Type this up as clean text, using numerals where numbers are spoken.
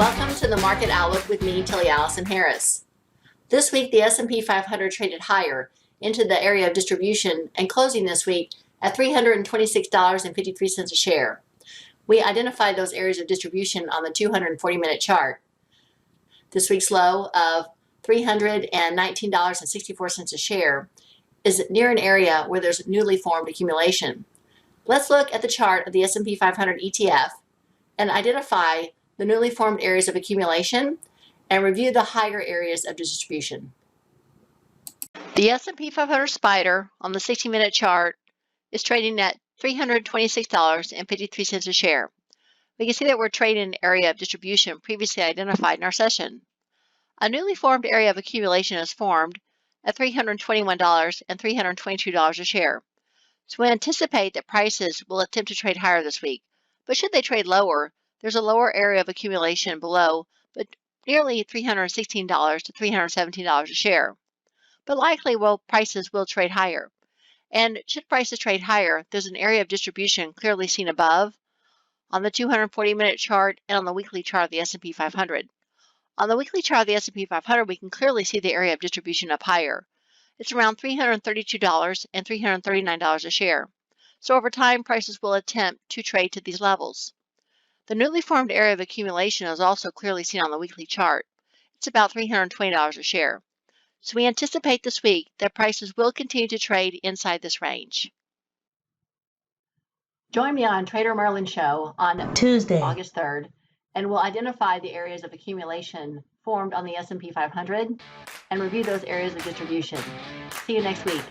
Welcome to the Market Outlook with me, Tillie Allison-Harris. This week, the S&P 500 traded higher into the area of distribution and closing this week at $326.53 a share. We identified those areas of distribution on the 240-minute chart. This week's low of $319.64 a share is near an area where there's newly formed accumulation. Let's look at the chart of the S&P 500 ETF and identify the newly formed areas of accumulation and review the higher areas of distribution. The S&P 500 Spider on the 60-minute chart is trading at $326.53 a share. We can see that we're trading an area of distribution previously identified in our session. A newly formed area of accumulation is formed at $321 and $322 a share. So we anticipate that prices will attempt to trade higher this week, but should they trade lower, there's a lower area of accumulation below, but nearly $316 to $317 a share. But likely, prices will trade higher. And should prices trade higher, there's an area of distribution clearly seen above on the 240-minute chart and on the weekly chart of the S&P 500. On the weekly chart of the S&P 500, we can clearly see the area of distribution up higher. It's around $332 and $339 a share. So over time, prices will attempt to trade to these levels. The newly formed area of accumulation is also clearly seen on the weekly chart. It's about $320 a share. So we anticipate this week that prices will continue to trade inside this range. Join me on Trader Merlin Show on Tuesday, August 3rd, and we'll identify the areas of accumulation formed on the S&P 500 and review those areas of distribution. See you next week.